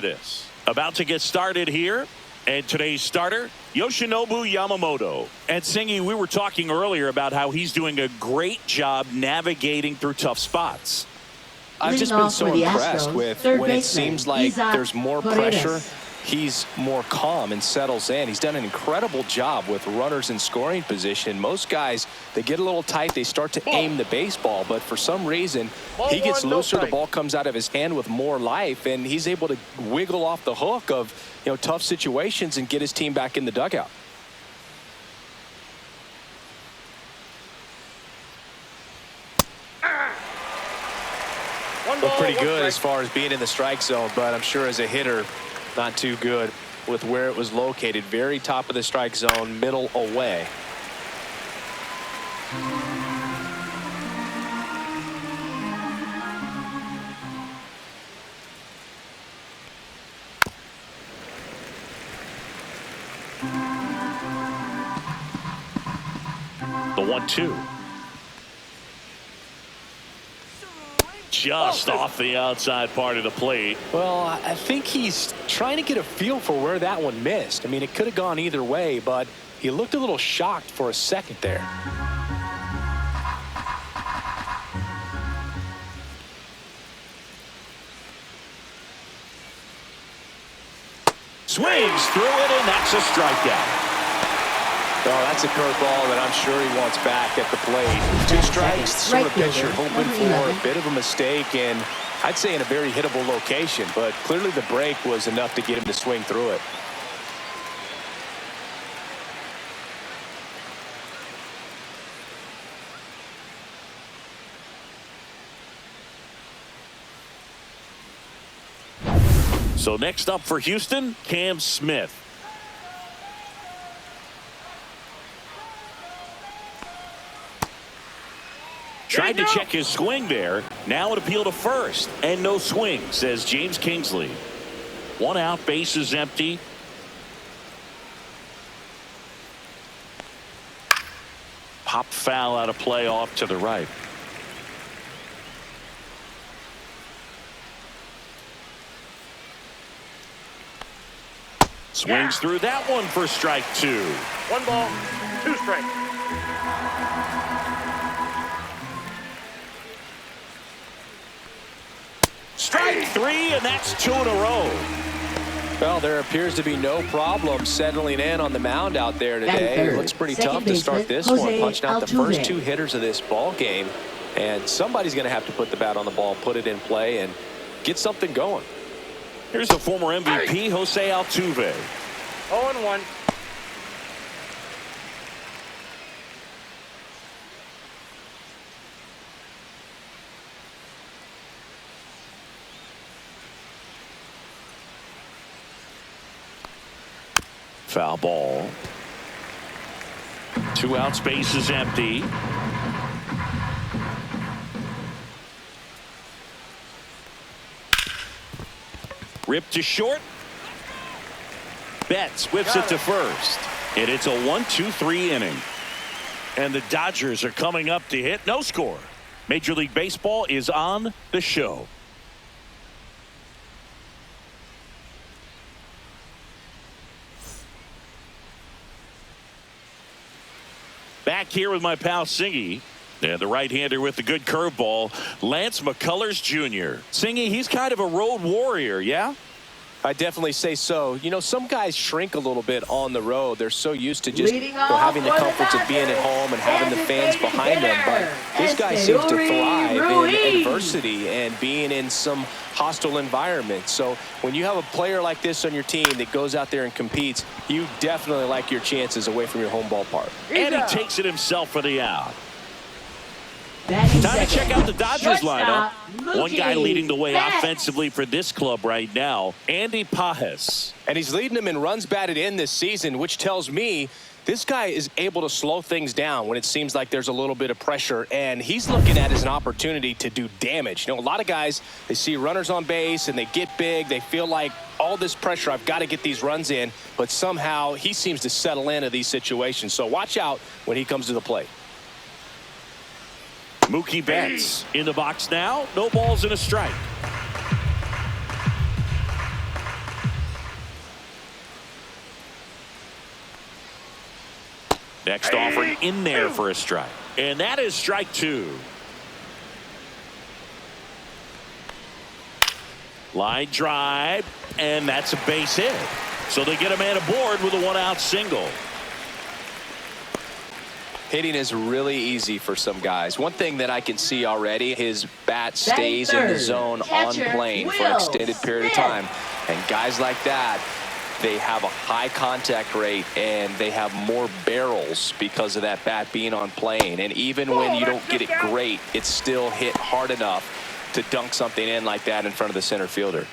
This about to get started here, and today's starter, Yoshinobu Yamamoto. And Singy, we were talking earlier about how he's doing a great job navigating through tough spots. I've just been so impressed with when it seems like there's more pressure, he's more calm and settles in. He's done an incredible job with runners in scoring position. Most guys, they get a little tight, they start to aim the baseball, but for some reason, he gets looser, the ball comes out of his hand with more life, and he's able to wiggle off the hook of, tough situations and get his team back in the dugout. Looked pretty good as far as being in the strike zone, but I'm sure as a hitter, not too good with where it was located. Very top of the strike zone, middle away. The 1-2. Just off the outside part of the plate. Well, I think he's trying to get a feel for where that one missed. I mean, it could have gone either way, but he looked a little shocked for a second there. Swings through it, and that's a strikeout. Oh, that's a curveball that I'm sure he wants back at the plate. 2 strikes, sort of pitcher hoping for a bit of a mistake, and I'd say in a very hittable location, but clearly the break was enough to get him to swing through it. So next up for Houston, Cam Smith. Tried to check his swing there. Now an appeal to first. And no swing, says James Kingsley. 1 out, base is empty. Pop foul out of play off to the right. Swings through that one for strike 2. 1 ball, 2 strikes. Strike 3, and that's 2 in a row. Well, there appears to be no problem settling in on the mound out there today. It looks pretty tough to start this one, punching out the first 2 hitters of this ball game, and somebody's going to have to put the bat on the ball, put it in play, and get something going. Here's the former MVP, Jose Altuve. 0-1. Foul ball. 2 outs, base is empty. Ripped to short. Betts whips it to first. And it's a 1-2-3 inning. And the Dodgers are coming up to hit. No score. Major League Baseball is on the show. Back here with my pal Singy. And the right-hander with the good curveball, Lance McCullers Jr. Singy, he's kind of a road warrior, yeah? I definitely say so. Some guys shrink a little bit on the road. They're so used to just having the comforts of being at home and having the fans behind them. But this guy seems to thrive in adversity and being in some hostile environment. So when you have a player like this on your team that goes out there and competes, you definitely like your chances away from your home ballpark. And he takes it himself for the out. Time to check out the Dodgers lineup. One guy leading the way offensively for this club right now, Andy Pages. And he's leading them in runs batted in this season, which tells me this guy is able to slow things down when it seems like there's a little bit of pressure, and he's looking at it as an opportunity to do damage. A lot of guys, they see runners on base and they get big. They feel like all this pressure, I've got to get these runs in, but somehow he seems to settle into these situations. So watch out when he comes to the plate. Mookie Betts in the box now. No balls and a strike. Next offering in there for a strike. And that is strike two. Line drive, and that's a base hit. So they get a man aboard with a one-out single. Hitting is really easy for some guys. One thing that I can see already, his bat stays in the zone on plane for an extended period of time. And guys like that, they have a high contact rate and they have more barrels because of that bat being on plane. And even when you don't get it great, it's still hit hard enough to dunk something in like that in front of the center fielder.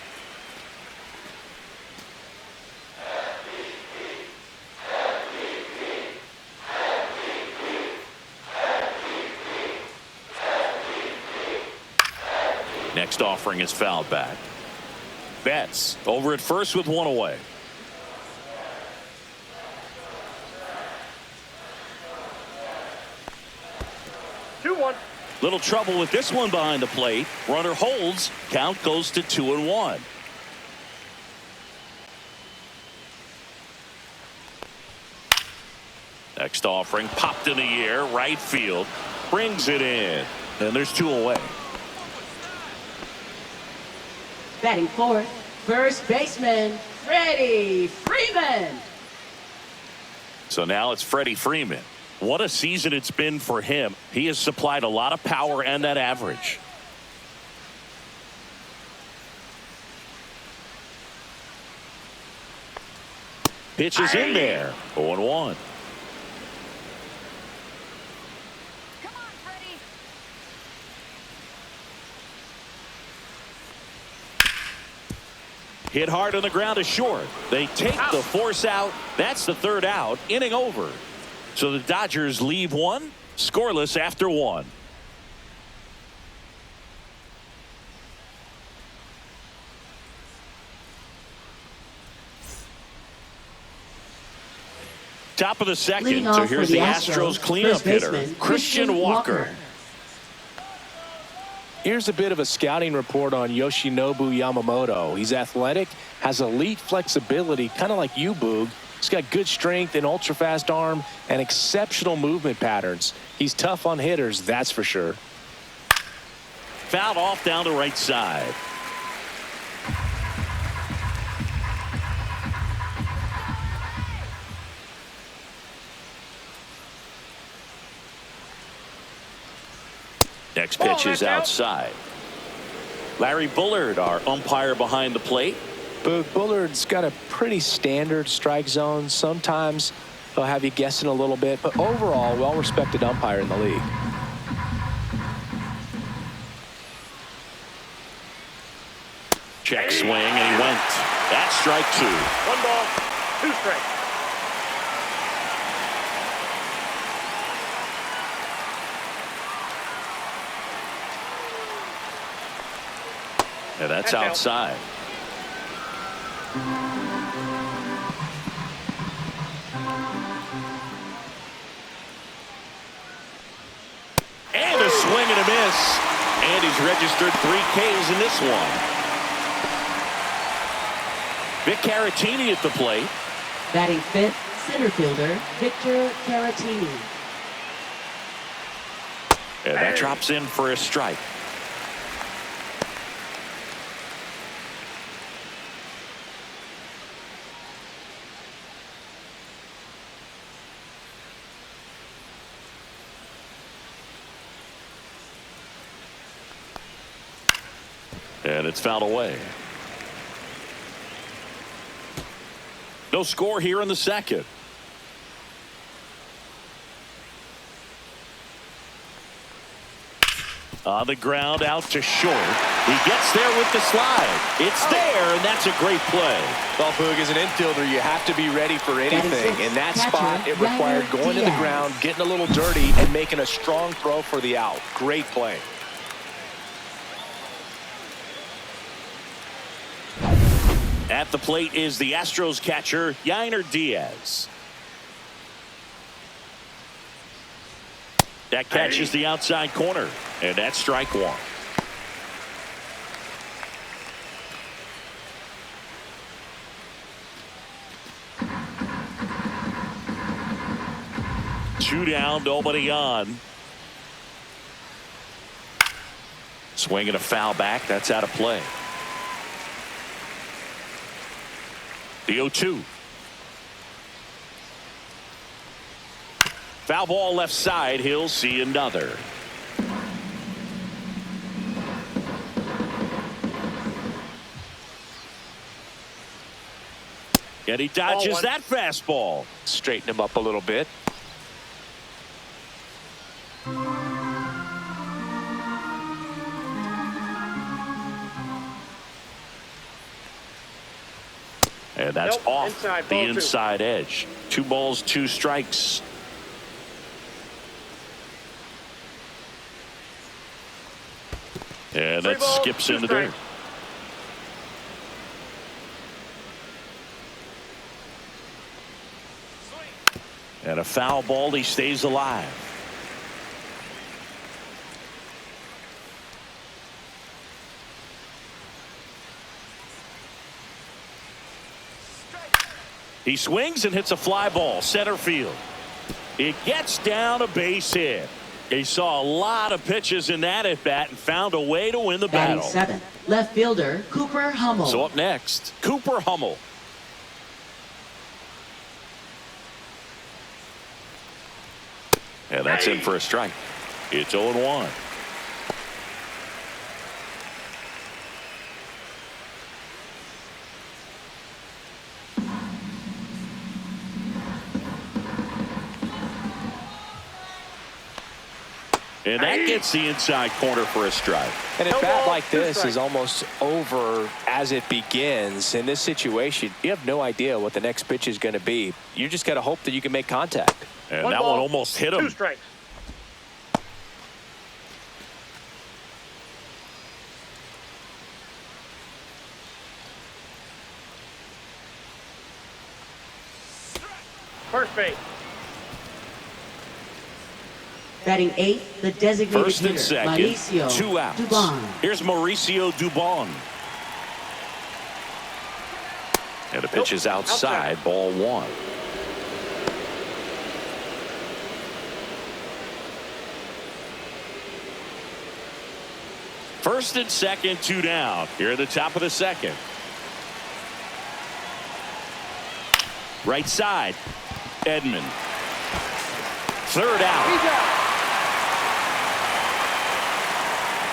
Next offering is fouled back. Betts over at first with one away. Little trouble with this one behind the plate. Runner holds. Count goes to 2-1. Next offering popped in the air. Right field brings it in. And there's two away. Batting fourth, first baseman, Freddie Freeman. So now it's Freddie Freeman. What a season it's been for him. He has supplied a lot of power and that average. Pitch is in there. 0-1. Hit hard on the ground is short. They take the force out. That's the third out. Inning over. So the Dodgers leave one scoreless after one. Top of the second. So here's the Astros cleanup hitter, Christian Walker. Here's a bit of a scouting report on Yoshinobu Yamamoto. He's athletic, has elite flexibility, kind of like you, Boog. He's got good strength, an ultra-fast arm, and exceptional movement patterns. He's tough on hitters, that's for sure. Fouled off down the right side. Next pitch is outside. Larry Bullard, our umpire behind the plate. Bullard's got a pretty standard strike zone. Sometimes he'll have you guessing a little bit, but overall, well-respected umpire in the league. Check swing, and he went. That's strike two. 1 ball, 2 strikes. And that's outside. And a swing and a miss. And he's registered 3 Ks in this one. Vic Caratini at the plate. Batting fifth, center fielder, Victor Caratini. And that drops in for a strike. And it's fouled away. No score here in the second. On the ground out to short. He gets there with the slide. It's there, and that's a great play. Well, Boog, as an infielder, you have to be ready for anything. In that spot, it required going to the ground, getting a little dirty, and making a strong throw for the out. Great play. At the plate is the Astros catcher, Yainer Diaz. That catches the outside corner, and that's strike one. 2 down, nobody on. Swinging a foul back. That's out of play. The 0-2. Foul ball left side. He'll see another. And he dodges that fastball. Straighten him up a little bit. And that's off the inside edge. 2 balls, 2 strikes. And that skips into there. And a foul ball. He stays alive. He swings and hits a fly ball center field. It gets down a base hit. He saw a lot of pitches in that at bat and found a way to win the battle. 7, left fielder Cooper Hummel. So up next, Cooper Hummel. And that's in for a strike. It's 0-1. And that gets the inside corner for a strike. And a bat like this is almost over as it begins. In this situation, you have no idea what the next pitch is going to be. You just got to hope that you can make contact. And that one almost hit him. 2 strikes. First base. Batting 8, the designated First and hitter, second, Mauricio 2 outs. Dubon. Here's Mauricio Dubon. And the pitch is outside, ball 1. First and second, 2 down. Here at the top of the second. Right side, Edman. Third out. He's out.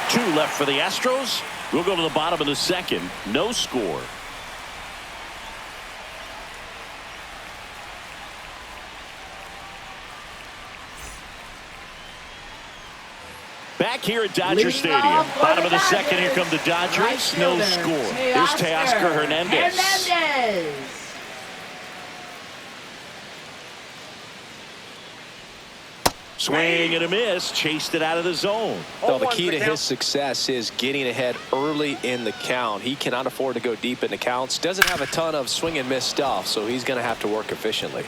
2 left for the Astros. We'll go to the bottom of the second. No score. Back here at Dodger Stadium. Bottom of the second. Here come the Dodgers. No score. Here's Teoscar Hernandez. Swing and a miss. Chased it out of the zone. So the key to his success is getting ahead early in the count. He cannot afford to go deep in the counts. Doesn't have a ton of swing and miss stuff, so he's going to have to work efficiently.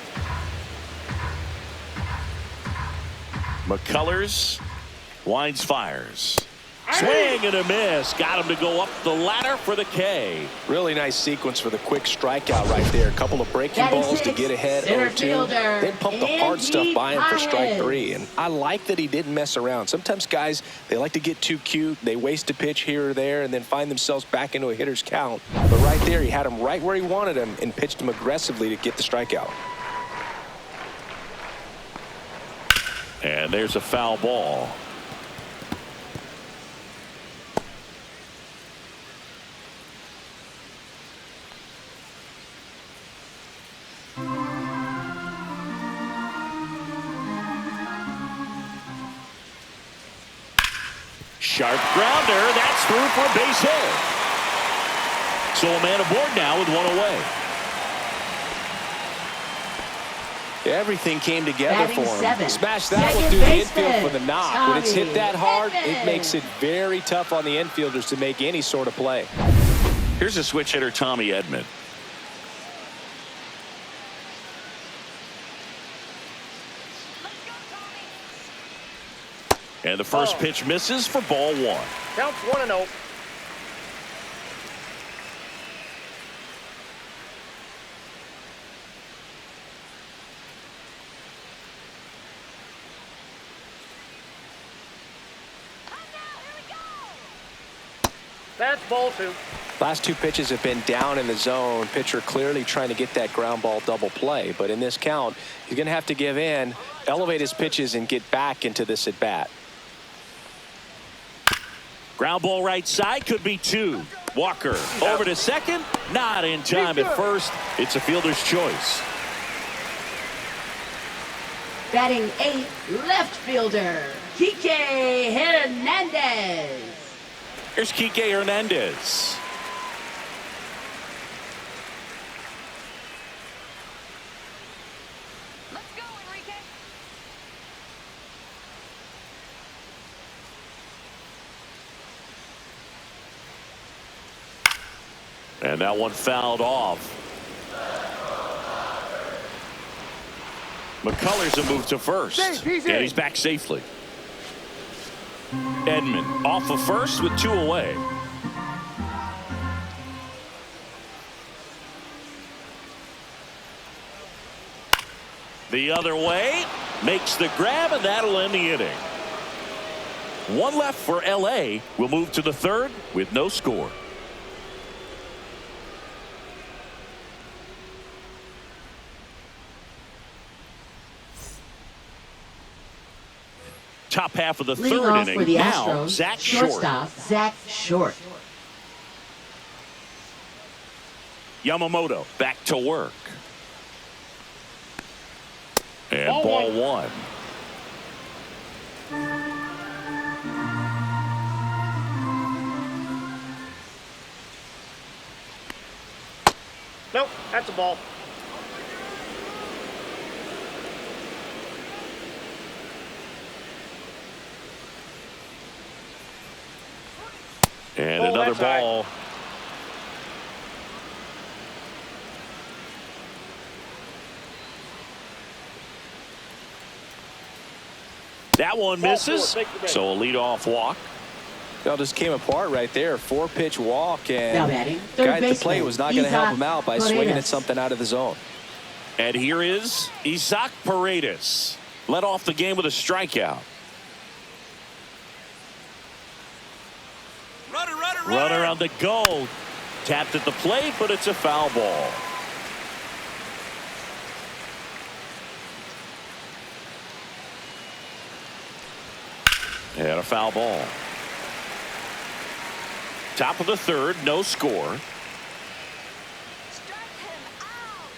McCullers winds, fires. Swing and a miss. Got him to go up the ladder for the K. Really nice sequence for the quick strikeout right there. A couple of breaking balls to get ahead 0-2. Then pump the hard stuff by him for strike 3. And I like that he didn't mess around. Sometimes guys, they like to get too cute. They waste a pitch here or there and then find themselves back into a hitter's count. But right there, he had him right where he wanted him and pitched him aggressively to get the strikeout. And there's a foul ball. Sharp grounder. That's through for a base hit. So a man aboard now with 1 away. Everything came together for him. 7. Smash that one through the infield for the knock. When it's hit that hard, it makes it very tough on the infielders to make any sort of play. Here's a switch hitter, Tommy Edman. And the first pitch misses for ball 1. Counts 1-0. That's ball 2. Last 2 pitches have been down in the zone. Pitcher clearly trying to get that ground ball double play. But in this count, he's going to have to give in, elevate his pitches, and get back into this at bat. Ground ball right side, could be 2. Walker over to second, not in time at first. It's a fielder's choice. Batting 8th, left fielder, Kike Hernandez. Here's Kike Hernandez. Let's go, Enrique. And that one fouled off. McCullers a move to first. And he's back safely. Edman off of first with 2 away. The other way, makes the grab, and that'll end the inning. 1 left for LA. We'll move to the 3rd with no score. Top half of the Leading 3rd off inning. for the Now, Astros, Zach Short. shortstop, Zach Short. Yamamoto back to work. And Ball ball 1. 1. Nope, that's a ball. And Ball another left side. ball. That one Ball misses. 4, take the break. So a leadoff walk. It all just came apart right there. 4-pitch walk, Now and batting, the third guy at the baseman, plate was not going to help Isaac him out by swinging at Paredes. something out of the zone. And here is Isaac Paredes. Led off the game with a strikeout. Runner on the go. Tapped at the plate, but it's a foul ball. And a foul ball. Top of the 3rd, no score. Strike him out.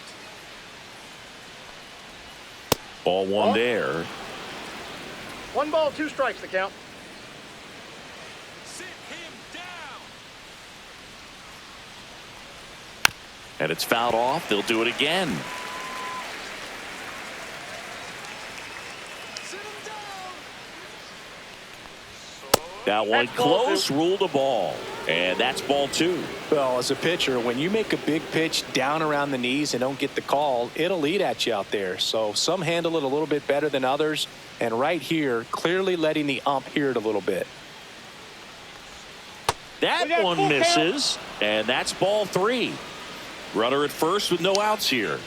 Ball 1 Ball. there. 1 ball, 2 strikes to count. And it's fouled off. They'll do it again. That one That's ball close, 2. ruled a ball. And that's ball 2. Well, as a pitcher, when you make a big pitch down around the knees and don't get the call, it'll eat at you out there. So some handle it a little bit better than others. And right here, clearly letting the ump hear it a little bit. That We got one full count. misses. And that's ball 3. Runner at first with no outs here.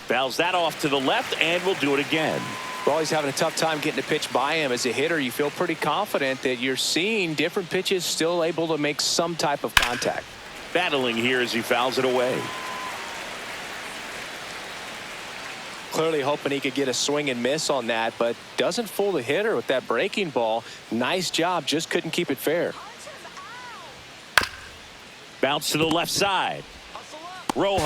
Fouls that off to the left, and we'll do it again. Well, he's having a tough time getting a pitch by him. As a hitter, you feel pretty confident that you're seeing different pitches still able to make some type of contact. Battling here as he fouls it away. Clearly hoping he could get a swing and miss on that, but doesn't fool the hitter with that breaking ball. Nice job, just couldn't keep it fair. Bounce to the left side. Rojas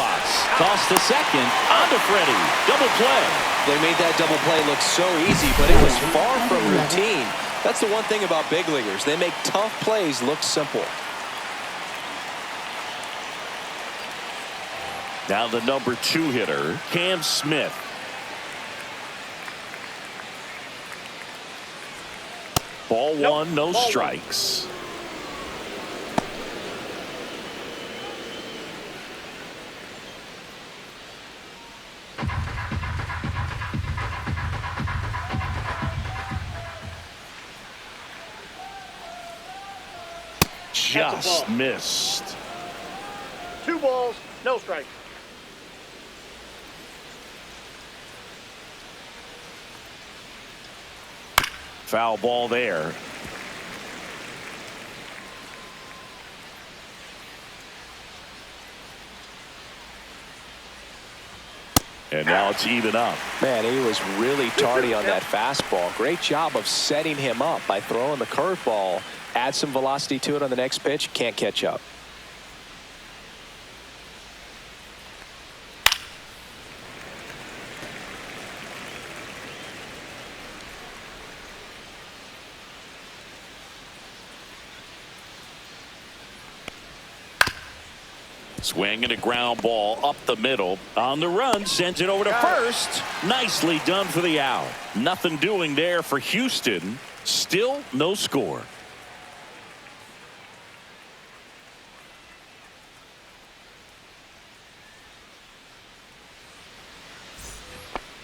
tossed to second. On to Freddie. Double play. They made that double play look so easy, but it was far from routine. That's the one thing about big leaguers. They make tough plays look simple. Now the number 2 hitter, Cam Smith. Ball 1, no Ball 1. strikes. That's a Just ball. missed. 2 balls, no strikes. Foul ball there. And now it's even up. Man, he was really tardy on that fastball. Great job of setting him up by throwing the curveball. Add some velocity to it on the next pitch. Can't catch up. Swing and a ground ball up the middle. On the run, sends it over to first. Nicely done for the out. Nothing doing there for Houston. Still no score.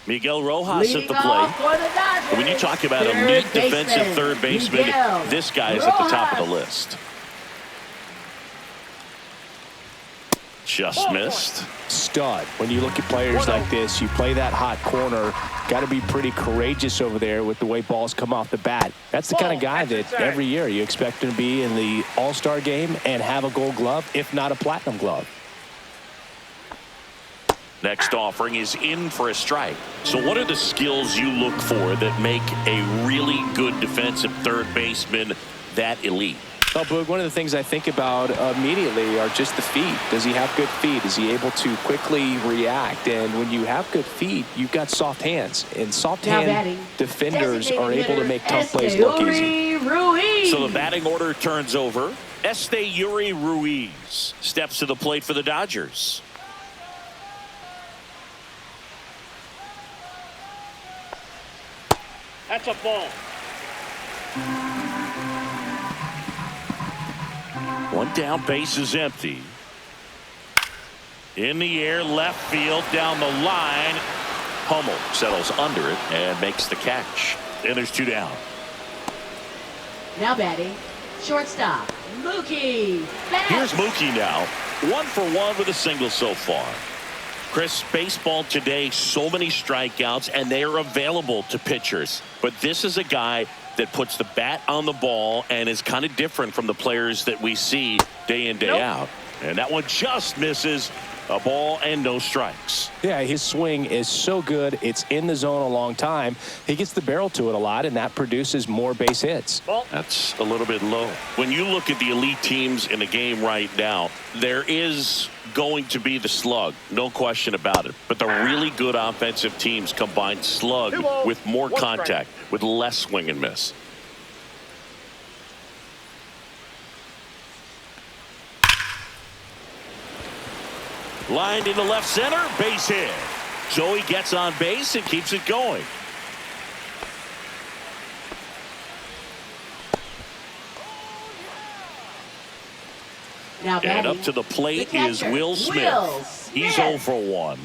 Miguel Rojas at the plate. When you talk about elite defensive third baseman, this guy is at the top of the list. Just missed. Stud. When you look at players like this, you play that hot corner, got to be pretty courageous over there with the way balls come off the bat. That's the kind of guy that every year you expect him to be in the All-Star game and have a Gold Glove, if not a Platinum Glove. Next offering is in for a strike. So what are the skills you look for that make a really good defensive third baseman that elite? Well, Boog, one of the things I think about immediately are just the feet. Does he have good feet? Is he able to quickly react? And when you have good feet, you've got soft hands. And soft hand defenders are able to make tough plays look easy. So the batting order turns over. Yuri Ruiz steps to the plate for the Dodgers. That's a ball. One down, base is empty. In the air, left field, down the line. Hummel settles under it and makes the catch. And there's two down. Now batting, shortstop, Mookie Betts. Here's Mookie now. 1 for 1 with a single so far. Chris, baseball today, so many strikeouts, and they are available to pitchers. But this is a guy that puts the bat on the ball and is kind of different from the players that we see day in, day out. And that one just misses. A ball and no strikes. Yeah, his swing is so good. It's in the zone a long time. He gets the barrel to it a lot, and that produces more base hits. That's a little bit low. When you look at the elite teams in the game right now, there is going to be the slug, no question about it. But the really good offensive teams combine slug with more contact, with less swing and miss. Lined into left center, base hit. Joey gets on base and keeps it going. Now and up to the plate is Will Smith. He's 0 for 1.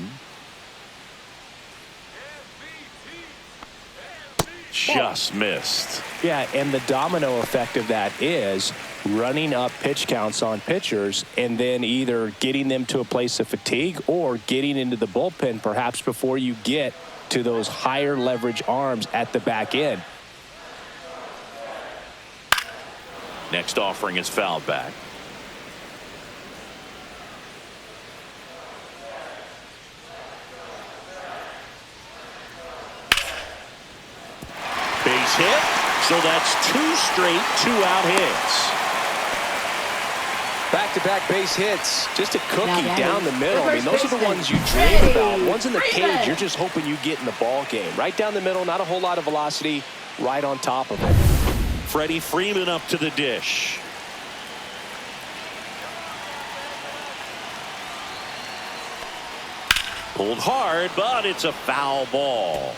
Just missed. Yeah, and the domino effect of that is running up pitch counts on pitchers and then either getting them to a place of fatigue or getting into the bullpen perhaps before you get to those higher leverage arms at the back end. Next offering is fouled back. Base hit. So that's 2 straight 2-out hits. Back-to-back base hits. Just a cookie down the middle. I mean, those are the ones you dream about. Ones in the cage, you're just hoping you get in the ball game. Right down the middle, not a whole lot of velocity, right on top of it. Freddie Freeman up to the dish. Pulled hard, but it's a foul ball.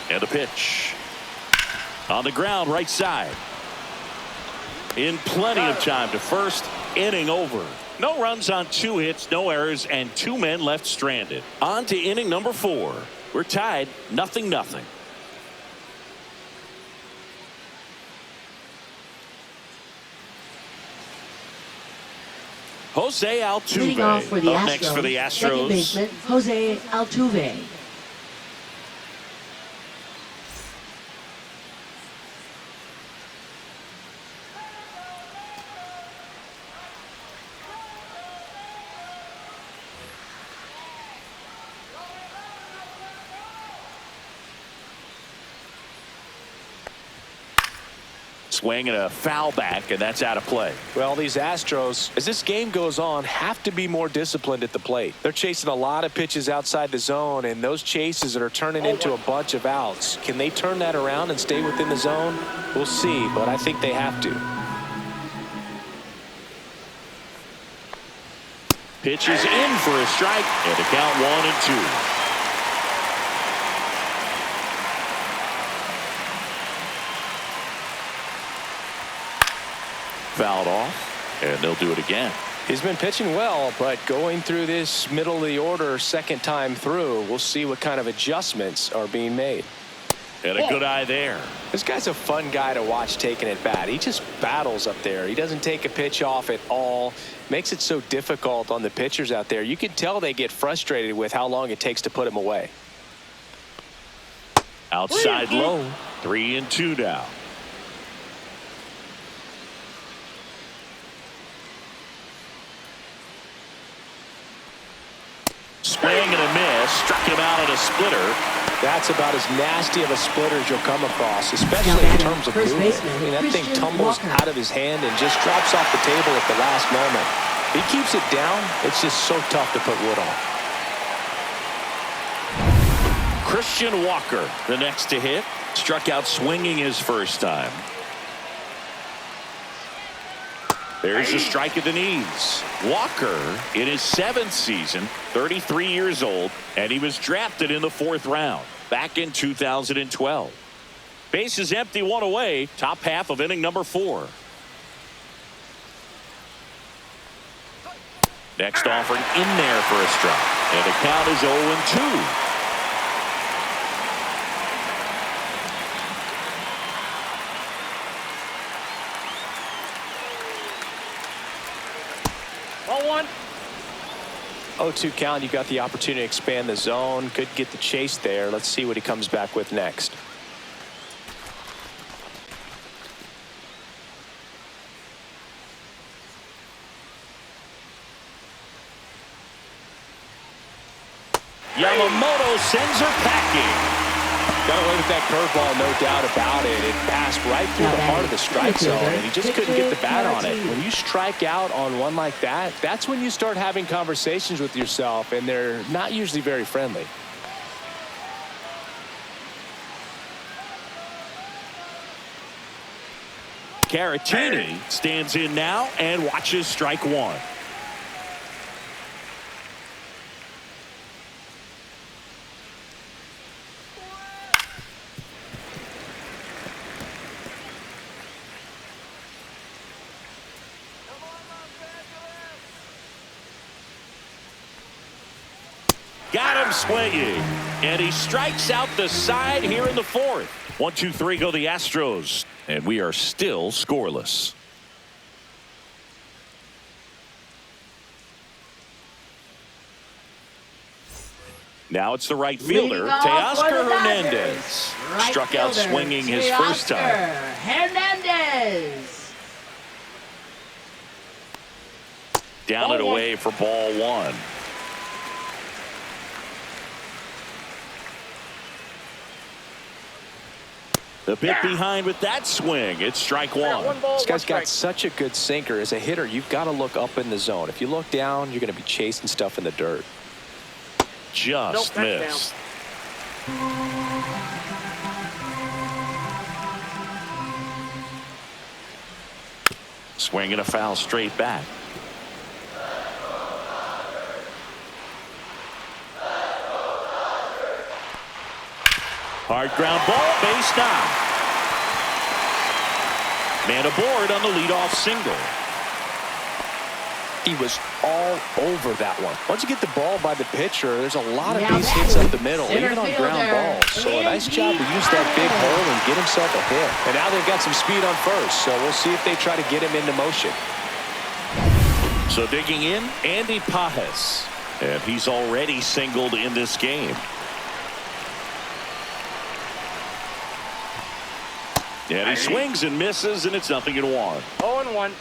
And a pitch. On the ground, right side. In plenty of time to first. Inning over. No runs on 2 hits, no errors, and 2 men left stranded. On to inning number 4. We're tied 0-0. Jose Leading off Altuve for the up Astros, next for the second Astros. baseman Jose Altuve. Swing and a foul back, and that's out of play. Well, these Astros, as this game goes on, have to be more disciplined at the plate. They're chasing a lot of pitches outside the zone, and those chases are turning into a bunch of outs. Can they turn that around and stay within the zone? We'll see, but I think they have to. Pitch is in for a strike, and the count 1-2. Fouled off, and they'll do it again. He's been pitching well, but going through this middle of the order second time through, we'll see what kind of adjustments are being made. And a good eye there. This guy's a fun guy to watch taking at bat. He just battles up there. He doesn't take a pitch off at all. Makes it so difficult on the pitchers out there. You can tell they get frustrated with how long it takes to put him away. Outside low, 3-2 now. Swing and a miss. Struck him out on a splitter. That's about as nasty of a splitter as you'll come across, especially in terms of movement. I mean, that thing tumbles out of his hand and just drops off the table at the last moment. He keeps it down. It's just so tough to put wood on. Christian Walker, the next to hit. Struck out swinging his first time. There's a strike at the knees. Walker in his 7th season, 33 years old, and he was drafted in the 4th round back in 2012. Bases empty, 1 away, top half of inning number 4. Next offering in there for a strike, and the count is 0-2. Ball 1. 0-2 count. You got the opportunity to expand the zone. Could get the chase there. Let's see what he comes back with next. Yamamoto sends her packing. Got away with that curveball, no doubt about it. It passed right through the heart of the strike zone, and he just couldn't get the bat on it. When you strike out on one like that, that's when you start having conversations with yourself, and they're not usually very friendly. Caratini stands in now and watches strike 1. Got him swinging, and he strikes out the side here in the 4th. 1-2-3 go the Astros, and we are still scoreless. Now it's the right fielder, Teoscar Hernandez. Struck out swinging his first time. Hernandez. Down and away for ball 1. The bit behind with that swing. It's strike 1. This guy's got such a good sinker. As a hitter, you've got to look up in the zone. If you look down, you're going to be chasing stuff in the dirt. Just missed. Swing and a foul straight back. Hard ground ball, base down. Man aboard on the leadoff single. He was all over that one. Once you get the ball by the pitcher, there's a lot of base hits up the middle, even on ground balls. So a nice job to use that big hole and get himself a hit. And now they've got some speed on first, so we'll see if they try to get him into motion. So digging in, Andy Pajes. And he's already singled in this game. And he swings and misses, and it's 0-1. 0-1.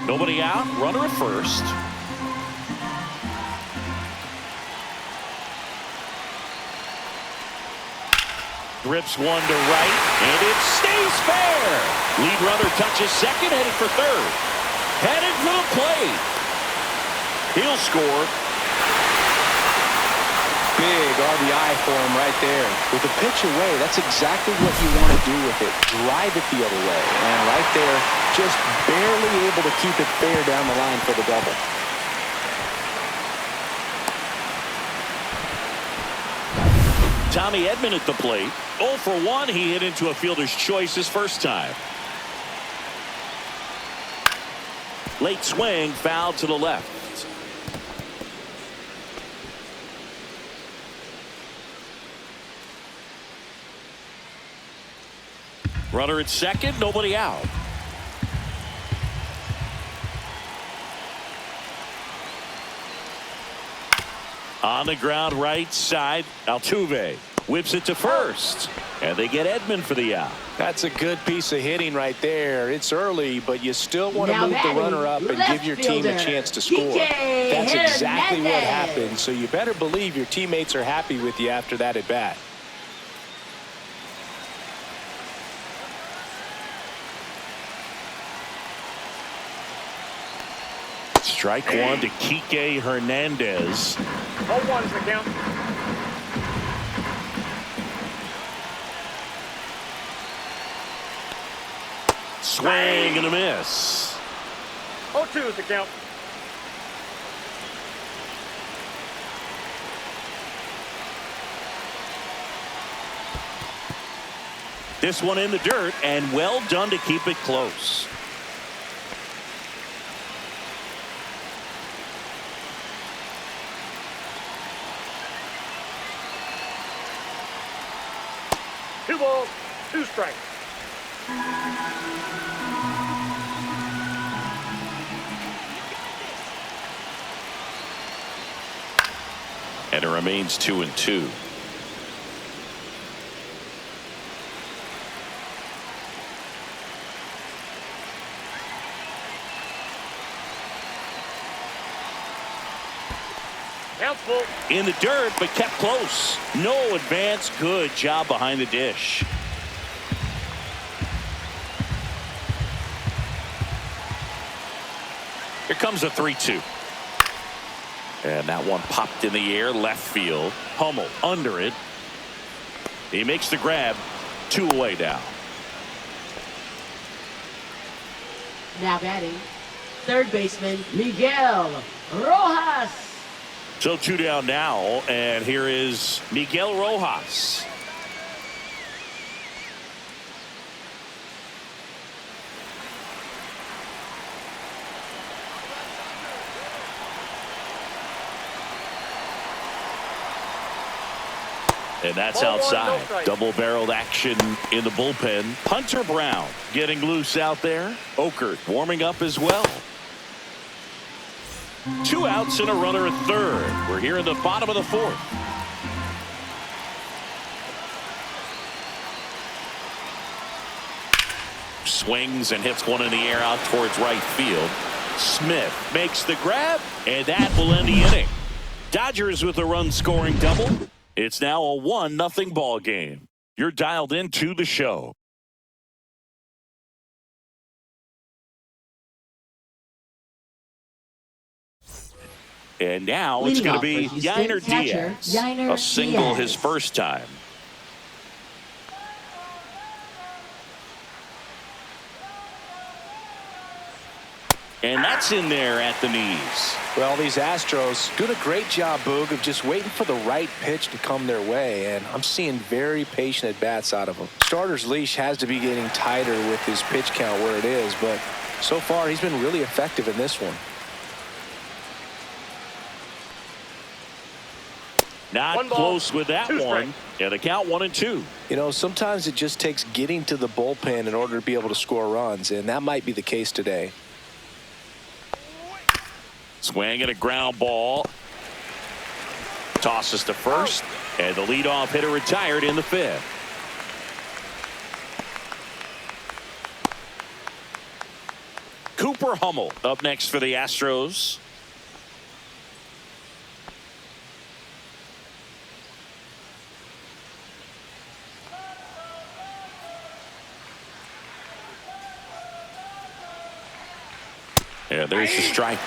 Nobody out. Runner at first. Rips one to right, and it stays fair. Lead runner touches second, headed for third. Headed for the plate. He'll score. Big RBI for him right there. With the pitch away, that's exactly what you want to do with it. Drive it the other way. And right there, just barely able to keep it fair down the line for the double. Tommy Edman at the plate. 0 for 1. He hit into a fielder's choice his first time. Late swing, foul to the left. Runner at second, nobody out. On the ground right side, Altuve whips it to first, and they get Edman for the out. That's a good piece of hitting right there. It's early, but you still want to move the runner up and give your team a chance to score. That's exactly what happened, so you better believe your teammates are happy with you after that at bat. Strike one to Kike Hernandez. 0-1's the count. Swing and a miss. 0-2's the count. This one in the dirt, and well done to keep it close. Two balls, 2 strikes. And it remains 2-2. Count's full. In the dirt, but kept close. No advance. Good job behind the dish. Here comes a 3-2. And that one popped in the air, left field. Hummel under it. He makes the grab. 2 away now. Now batting, third baseman Miguel Rojas. So 2 down now, and here is Miguel Rojas. And that's outside. Double-barreled action in the bullpen. Hunter Brown getting loose out there. Okert warming up as well. 2 outs and a runner at third. We're here in the bottom of the 4th. Swings and hits one in the air out towards right field. Smith makes the grab, and that will end the inning. Dodgers with a run-scoring double. It's now a 1-0 ball game. You're dialed into the show. And now it's going to be Yainer Diaz. A single his first time. And that's in there at the knees. Well, these Astros doing a great job, Boog, of just waiting for the right pitch to come their way, and I'm seeing very patient at-bats out of them. Starter's leash has to be getting tighter with his pitch count where it is, but so far he's been really effective in this one. Not One ball, close with that two one. And the count 1-2. You know, sometimes it just takes getting to the bullpen in order to be able to score runs, and that might be the case today. Swing and a ground ball. Tosses to first. And the leadoff hitter retired in the 5th. Cooper Hummel up next for the Astros. Yeah, there's the strike.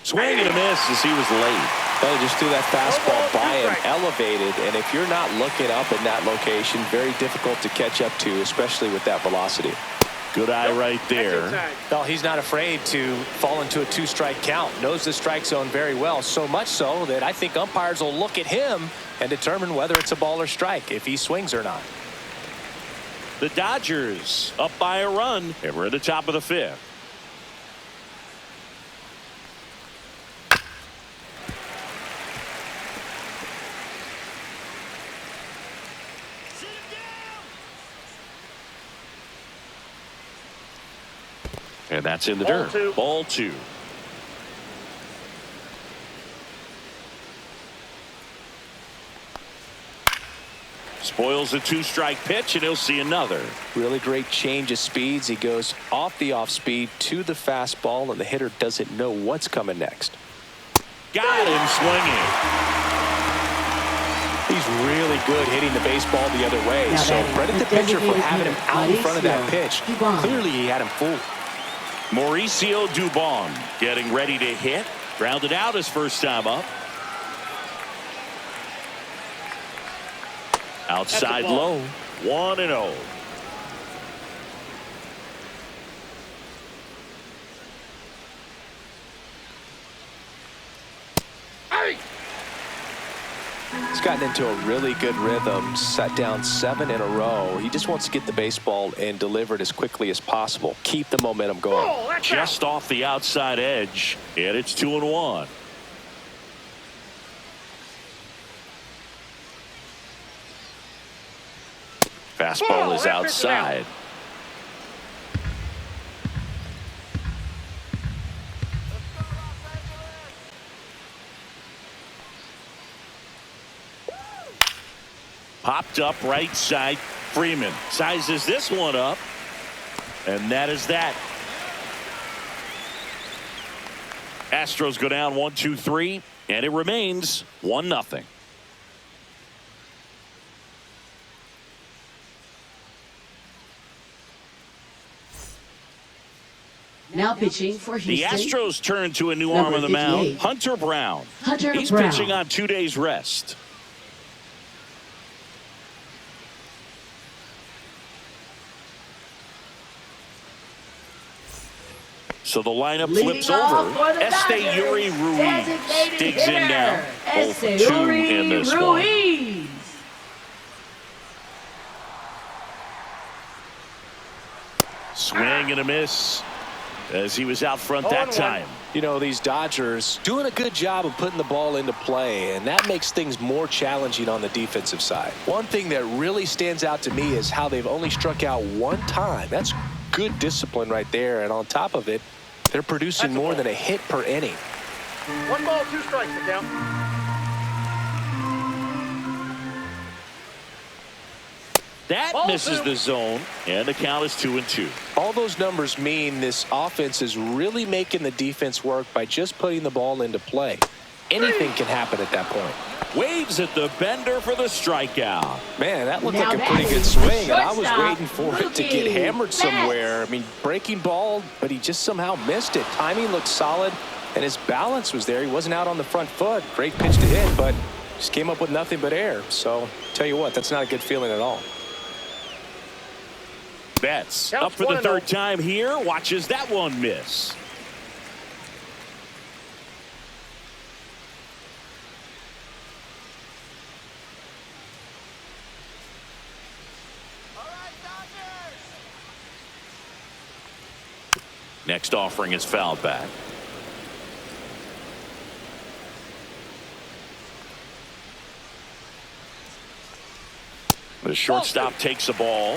Swing and a miss as he was late. They just threw that fastball by him, elevated, and if you're not looking up in that location, very difficult to catch up to, especially with that velocity. Good eye right there. Well, he's not afraid to fall into a 2-strike count. Knows the strike zone very well, so much so that I think umpires will look at him and determine whether it's a ball or strike, if he swings or not. The Dodgers up by a run, and we're at the top of the 5th. And that's in the dirt. Ball 2. Spoils the 2-strike pitch, and he'll see another. Really great change of speeds. He goes off the off speed to the fastball, and the hitter doesn't know what's coming next. Got him swinging. He's really good hitting the baseball the other way. So credit the pitcher for having him out in front of that pitch. Clearly he had him fooled. Mauricio Dubon getting ready to hit. Grounded out his first time up. Outside low. 1-0. He's gotten into a really good rhythm, set down 7 in a row. He just wants to get the baseball and deliver it as quickly as possible. Keep the momentum going. Just off the outside edge, and it's 2-1. Fastball is outside. Popped up right side. Freeman sizes this one up, and that is that. Astros go down 1-2-3, and it remains 1-0. Now pitching for Houston. The Astros turn to a new arm on the mound, Hunter Brown. He's pitching on 2 days rest. So the lineup flips over. Yuri Ruiz digs in now. 0 for 2 in this one. Swing and a miss as he was out front that time. You know, these Dodgers doing a good job of putting the ball into play, and that makes things more challenging on the defensive side. One thing that really stands out to me is how they've only struck out 1 time. That's good discipline right there, and on top of it, they're producing more than a hit per inning. 1 ball, 2 strikes to count. That misses the zone, and the count is 2-2. All those numbers mean this offense is really making the defense work by just putting the ball into play. Anything can happen at that point. Waves at the bender for the strikeout. Man, that looked like a pretty good swing, and I was waiting for it to get hammered somewhere. I mean, breaking ball, but he just somehow missed it. Timing looked solid, and his balance was there. He wasn't out on the front foot. Great pitch to hit, but just came up with nothing but air. So, tell you what, that's not a good feeling at all. Betts up for the 3rd time here. Watches that one miss. Next offering is fouled back. The shortstop takes the ball.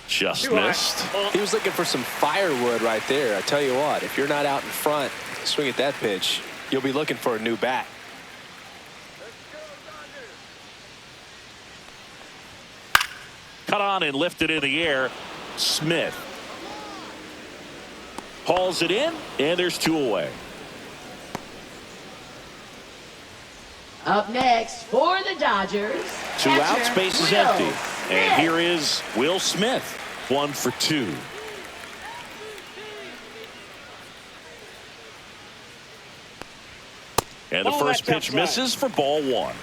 Just missed. He was looking for some firewood right there. I tell you what, if you're not out in front, swing at that pitch, you'll be looking for a new bat. Cut on and lifted in the air. Smith hauls it in, and there's 2 away. Up next for the Dodgers. 2 out, catcher, space is Will empty. Smith. And here is Will Smith, 1 for 2. And the first pitch misses for ball 1.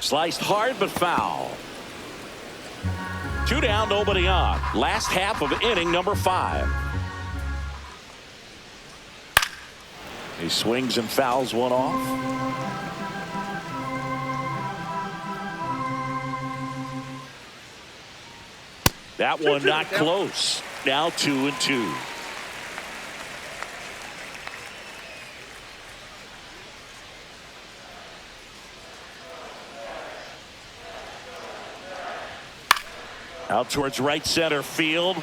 Sliced hard but foul. 2 down, nobody on. Last half of inning number 5. He swings and fouls one off. That one not close. Now 2-2. Out towards right center field.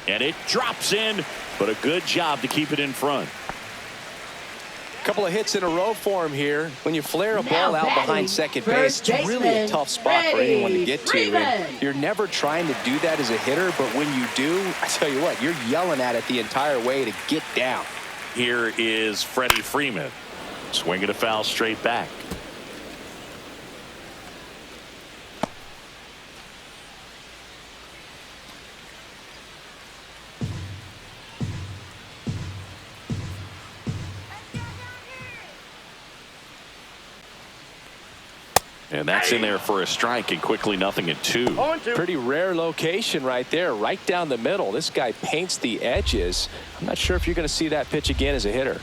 And it drops in, but a good job to keep it in front. Couple of hits in a row for him here. When you flare a ball out behind second base, it's really a tough spot for anyone to get to. And you're never trying to do that as a hitter, but when you do, I tell you what, you're yelling at it the entire way to get down. Here is Freddie Freeman. Swinging a foul straight back. And that's in there for a strike, and quickly 0-2. Pretty rare location right there, right down the middle. This guy paints the edges. I'm not sure if you're going to see that pitch again as a hitter.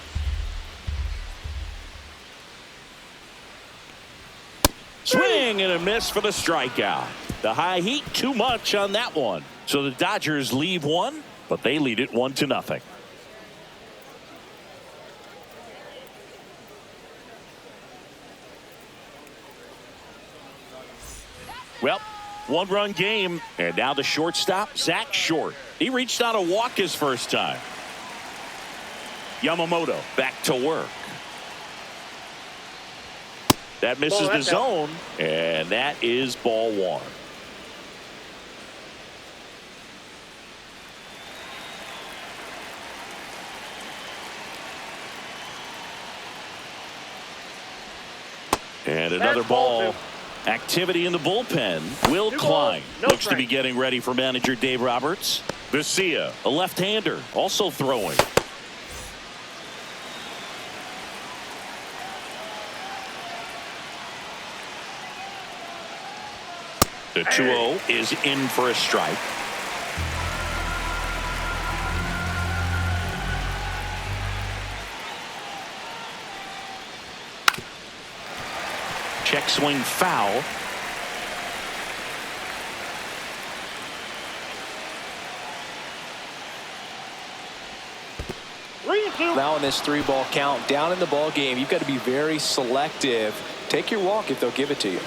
Swing and a miss for the strikeout. The high heat, too much on that one. So the Dodgers leave one, but they lead it 1-0. Well, 1-run game, and now the shortstop, Zach Short. He reached on a walk his first time. Yamamoto back to work. That misses the zone, and that is ball 1. And another ball. Activity in the bullpen. Will Klein looks to be getting ready for manager Dave Roberts. Vesia, a left-hander, also throwing. The 2-0 is in for a strike. Check swing foul. Now in this 3-ball count, down in the ball game, you've got to be very selective. Take your walk if they'll give it to you.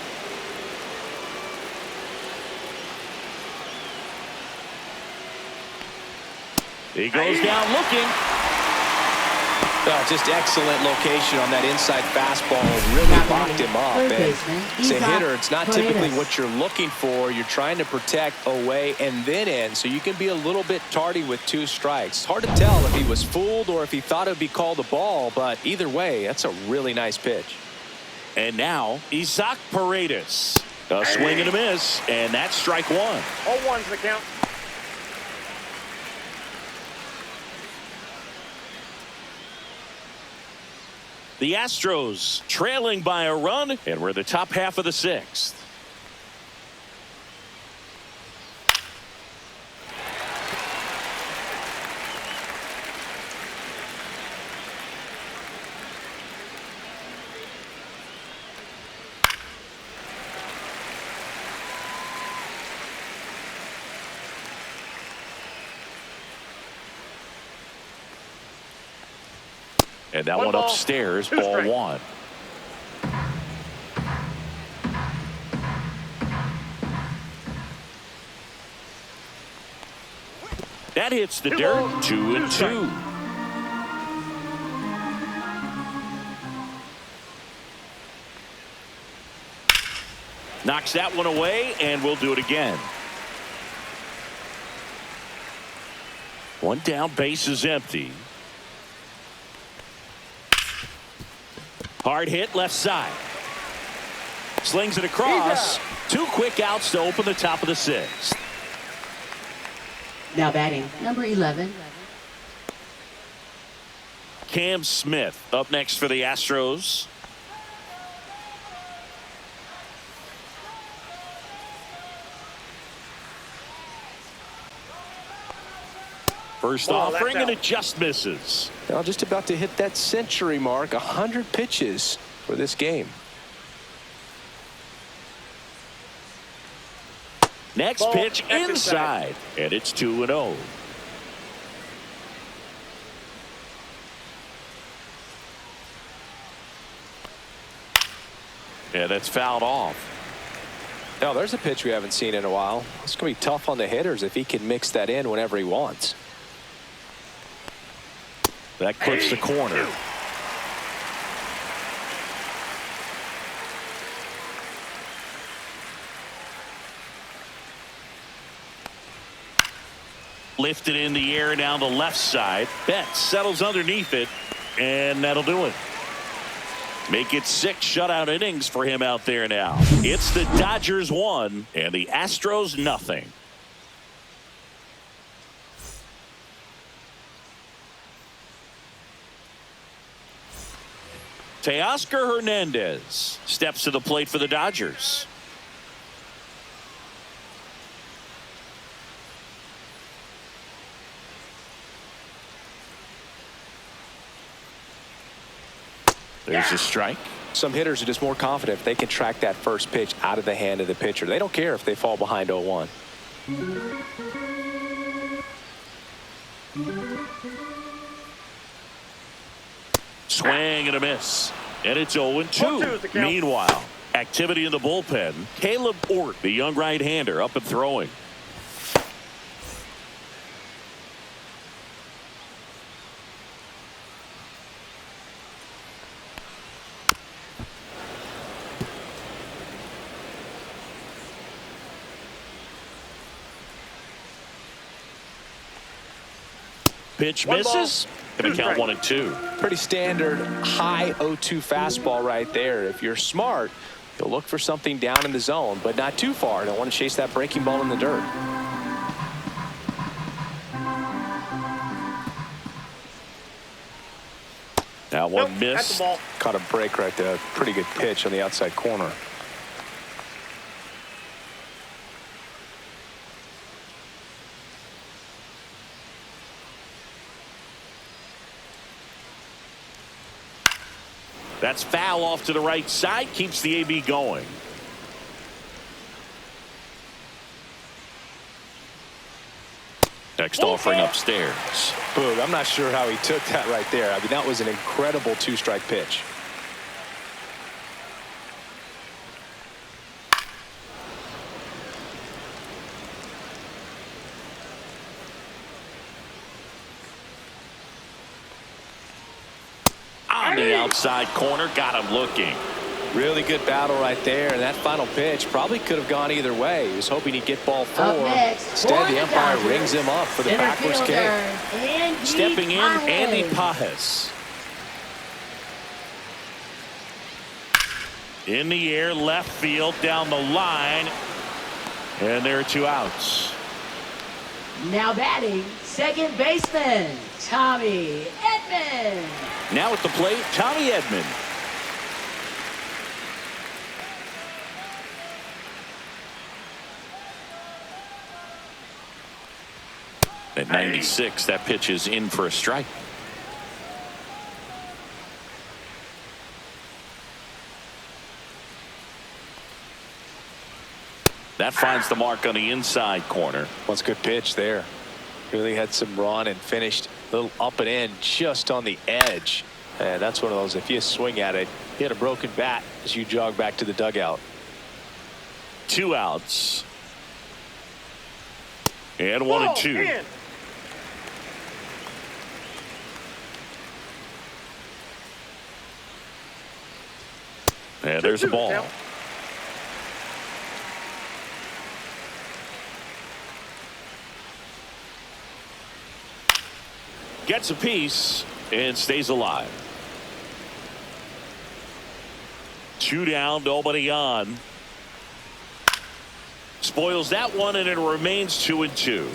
He goes down looking. Oh, just excellent location on that inside fastball. Really locked him up. And as a hitter, it's not typically what you're looking for. You're trying to protect away and then in, so you can be a little bit tardy with 2 strikes. It's hard to tell if he was fooled or if he thought it would be called a ball, but either way, that's a really nice pitch. And now, Isaac Paredes. A swing and a miss, and that's strike 1. 0-1's the count. The Astros trailing by a run, and we're the top half of the 6th. And that one upstairs, ball one. That hits the dirt. 2-2. Knocks that one away, and we'll do it again. One down, base is empty. Hard hit left side. Slings it across. 2 quick outs to open the top of the 6th. Now batting, number 11. Cam Smith up next for the Astros. First offering, and it just misses. Now just about to hit that century mark. 100 pitches for this game. Next pitch inside, and it's 2-0. Yeah, that's fouled off. Now there's a pitch we haven't seen in a while. It's going to be tough on the hitters if he can mix that in whenever he wants. That clips the corner. Lifted in the air down the left side. Betts settles underneath it, and that'll do it. Make it 6 shutout innings for him out there now. It's the Dodgers 1 and the Astros nothing. Teoscar Hernandez steps to the plate for the Dodgers. There's a strike. Some hitters are just more confident if they can track that first pitch out of the hand of the pitcher. They don't care if they fall behind 0-1. Swing and a miss. And it's 0-2. Meanwhile, activity in the bullpen. Caleb Ort, the young right-hander, up and throwing. Pitch misses. Going to count 1-2. Pretty standard high 0-2 fastball right there. If you're smart, you'll look for something down in the zone, but not too far. Don't want to chase that breaking ball in the dirt. That one missed. Caught a break right there. Pretty good pitch on the outside corner. That's foul off to the right side. Keeps the AB going. Next offering upstairs. Boog, I'm not sure how he took that right there. I mean, that was an incredible 2-strike pitch. On the outside corner, got him looking. Really good battle right there, and that final pitch probably could have gone either way. He was hoping he'd get ball 4. Instead, the umpire rings him up for the backwards kick. Stepping in, Andy Pajes. In the air, left field, down the line, and there are 2 outs. Now batting, second baseman, Tommy Edman. Now at the plate, Tommy Edman. At 96, that pitch is in for a strike. That finds the mark on the inside corner. That's a good pitch there. Really had some run and finished a little up and in just on the edge. And that's one of those, if you swing at it, hit a broken bat as you jog back to the dugout. 2 outs. And 1 and 2. In. And there's a ball. Count. Gets a piece and stays alive. 2 down, nobody on. Spoils that one, and it remains 2 and 2.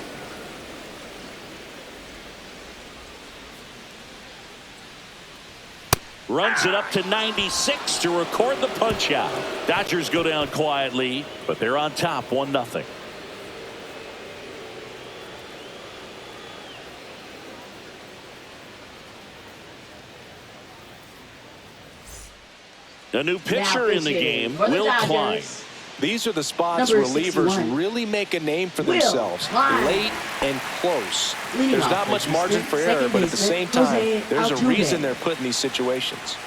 Runs it up to 96 to record the punch out. Dodgers go down quietly, but they're on top 1-0. A new pitcher in the game, Will Klein. These are the spots Number relievers 61. really make a name for Will themselves. Klein. Late and close. Leading There's off not much is margin for error, second but at the same baseman, time, Jose there's a Altuve. reason they're put in these situations.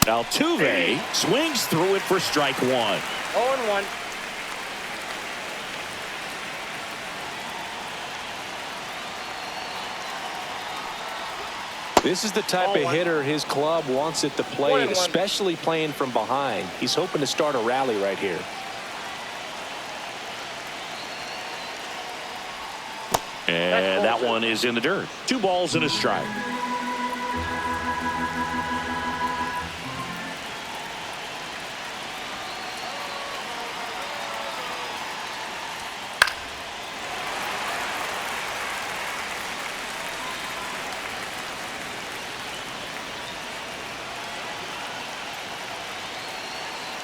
Altuve swings through it for strike 1. 0-1. This is the type of hitter his club wants at the plate, especially playing from behind. He's hoping to start a rally right here. And that one is in the dirt. 2 balls and a strike.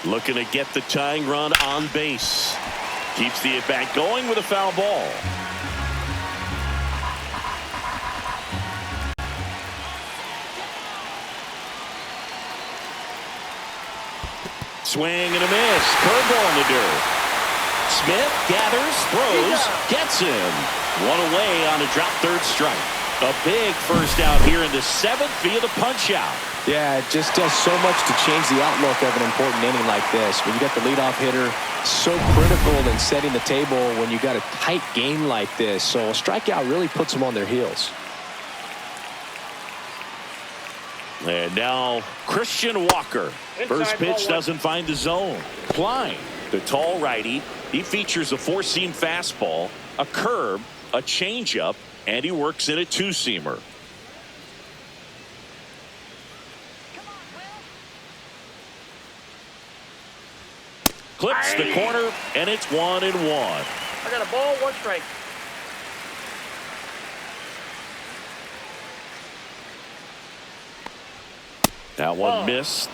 Looking to get the tying run on base. Keeps the at-bat going with a foul ball. Swing and a miss. Curveball in the dirt. Smith gathers, throws, gets him. 1 away on a drop third strike. A big first out here in the 7th via the punch out. Yeah, it just does so much to change the outlook of an important inning like this. When you got the leadoff hitter, so critical in setting the table when you got a tight game like this. So a strikeout really puts them on their heels. And now Christian Walker. First pitch doesn't find the zone. Klein, the tall righty, he features a 4-seam fastball, a curve, a changeup, and he works in a 2-seamer. Clips the corner, and it's 1-1. I got a ball, 1 strike. That one missed.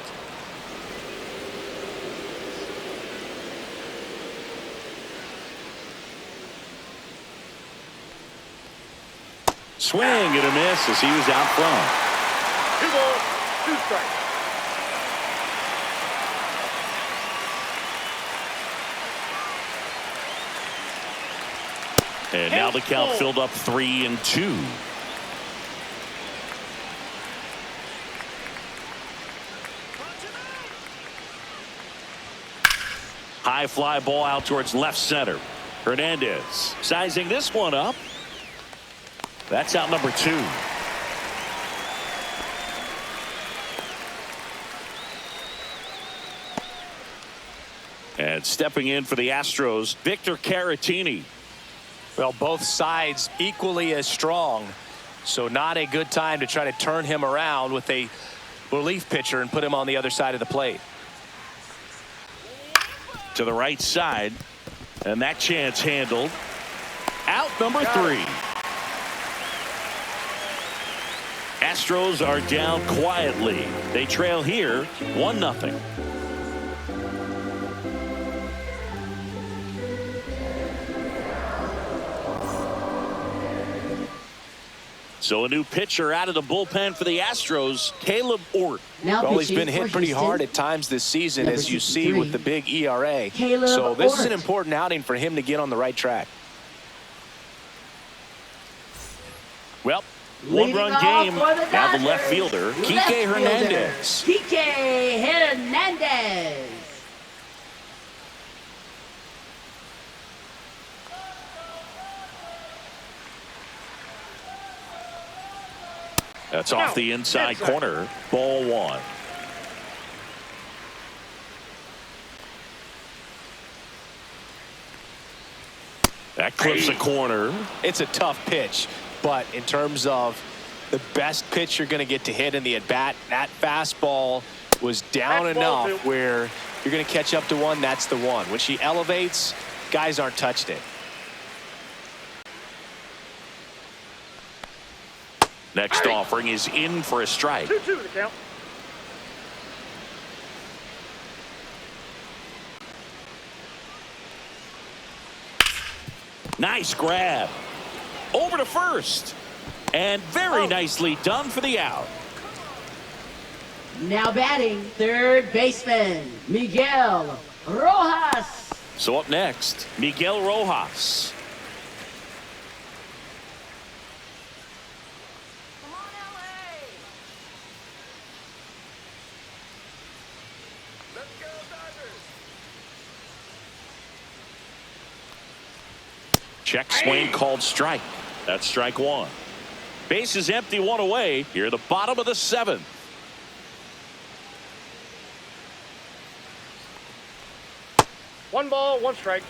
Swing and a miss as he was out front. 2 balls, 2 strikes. And now the count filled up 3-2. High fly ball out towards left center. Hernandez sizing this one up. That's out number 2. And stepping in for the Astros, Victor Caratini. Well, both sides equally as strong. So not a good time to try to turn him around with a relief pitcher and put him on the other side of the plate. To the right side. And that chance handled. Out number 3. Astros are down quietly. They trail here 1-0. So a new pitcher out of the bullpen for the Astros, Caleb Ort. Well, he's been hit pretty hard at times this season, as you see with the big ERA. So this is an important outing for him to get on the right track. Well, one-run game. Now the left fielder, Kike Hernandez. Kike Hernandez. That's off the inside corner. Ball one. That clips the corner. It's a tough pitch, but in terms of the best pitch you're going to get to hit in the at-bat, that fastball was down enough where you're going to catch up to one. That's the one. When she elevates, guys aren't touched it. Next offering is in for a strike. 2-2 the count. Nice grab. Over to first. And very nicely done for the out. Now batting, third baseman, Miguel Rojas. So up next, Miguel Rojas. Come on, LA. Let's go, Dodgers. Check swing called strike. That's strike one. Base is empty, one away. Here at the bottom of the seventh. One ball, one strike.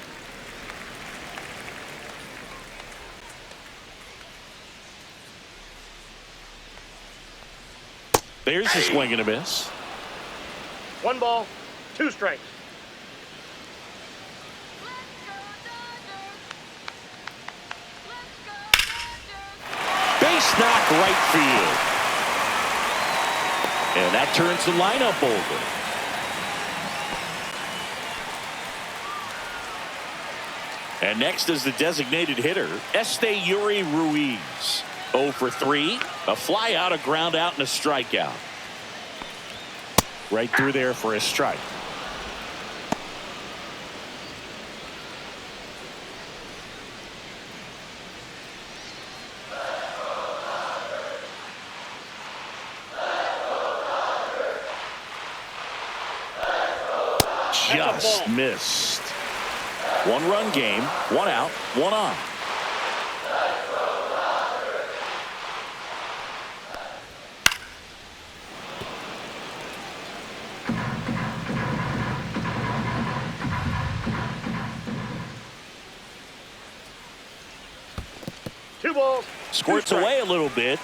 There's the swing and a miss. One ball, two strikes. Base knock right field. And that turns the lineup over. And next is the designated hitter, Yuri Ruiz. 0 for 3. A fly out, a ground out, and a strikeout. Right through there for a strike. Just missed. One-run game, one out, one on. Two balls. Squirts away a little bit.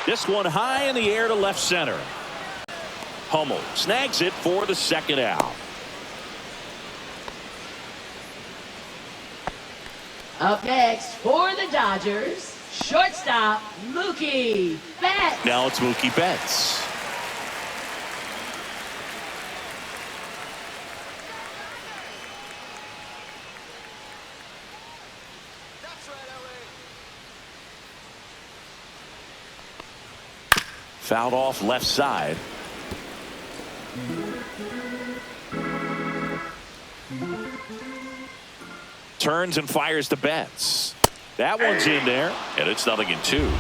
This one high in the air to left center. Hummel snags it for the second out. Up next for the Dodgers, shortstop Mookie Betts. Now it's Mookie Betts. Fouled off left side. Turns and fires to Betts. That one's in there, and it's 0-2.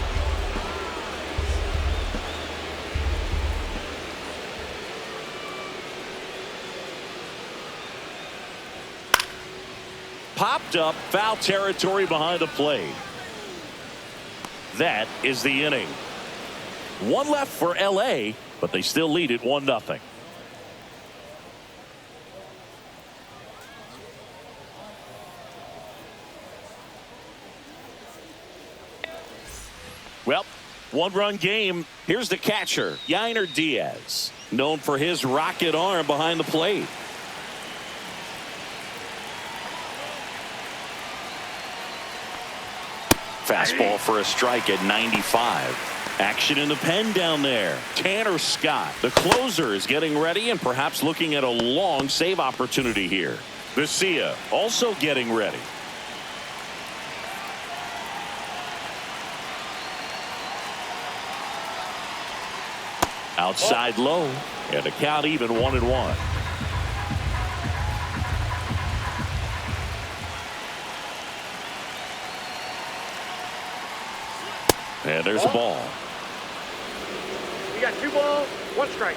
Popped up, foul territory behind the plate. That is the inning. One left for LA, but they still lead it 1-0. Well, one-run game. Here's the catcher, Yainer Diaz, known for his rocket arm behind the plate. Fastball for a strike at 95. Action in the pen down there. Tanner Scott, the closer, is getting ready and perhaps looking at a long save opportunity here. Garcia also getting ready. Outside low, and the count even 1-1. And there's a ball. You got 2 balls, 1 strike.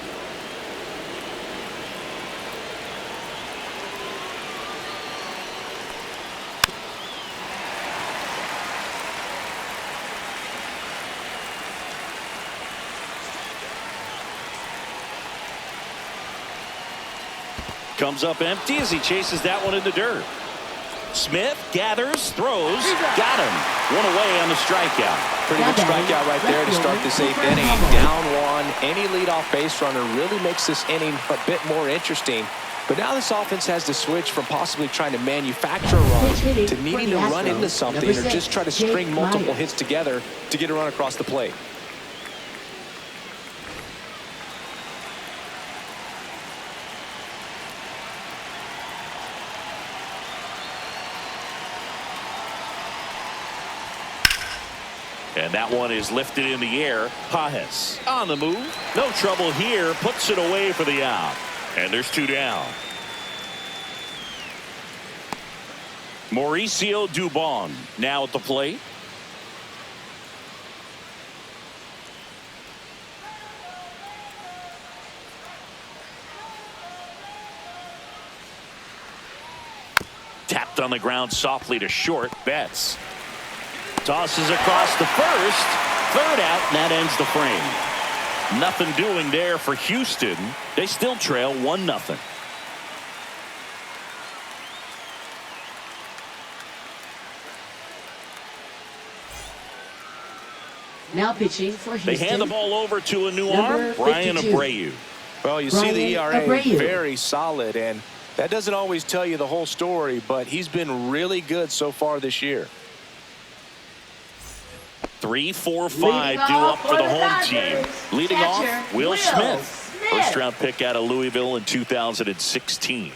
Comes up empty as he chases that one in the dirt. Smith gathers, throws, got him. One away on the strikeout. Pretty good strikeout right there to start this 8th inning. Down 1. Any leadoff base runner really makes this inning a bit more interesting. But now this offense has to switch from possibly trying to manufacture a run to needing to run into something or just try to string multiple hits together to get a run across the plate. And that one is lifted in the air. Pajes on the move. No trouble here. Puts it away for the out. And there's 2 down. Mauricio Dubon now at the plate. Tapped on the ground softly to short. Betts tosses across the first. 3rd out, and that ends the frame. Nothing doing there for Houston. They still trail 1-0. Now pitching for Houston. They hand the ball over to a new arm, Brian Abreu. Well, you see the ERA very solid, and that doesn't always tell you the whole story, but he's been really good so far this year. 3, 4, 5 due up for the home team. Leading off, Will Smith. First-round pick out of Louisville in 2016.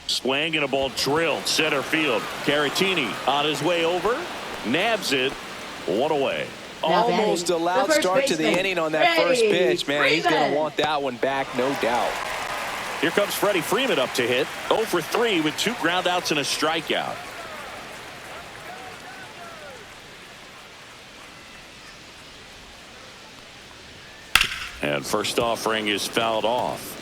Swing and a ball drilled center field. Caratini on his way over. Nabs it. 1 away. Almost a loud start to the inning on that first pitch, man. He's going to want that one back, no doubt. Here comes Freddie Freeman up to hit. 0 for 3 with 2 groundouts and a strikeout. And first offering is fouled off.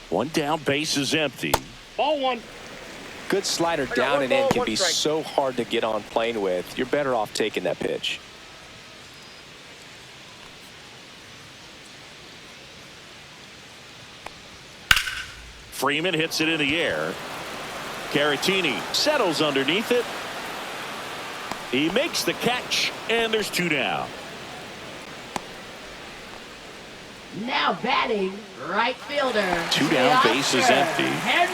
One down, base is empty. Ball 1. Good slider down and in can be so hard to get on plane with. You're better off taking that pitch. Freeman hits it in the air. Caratini settles underneath it. He makes the catch, and there's 2 down. Now batting, right fielder. 2 down, base is empty.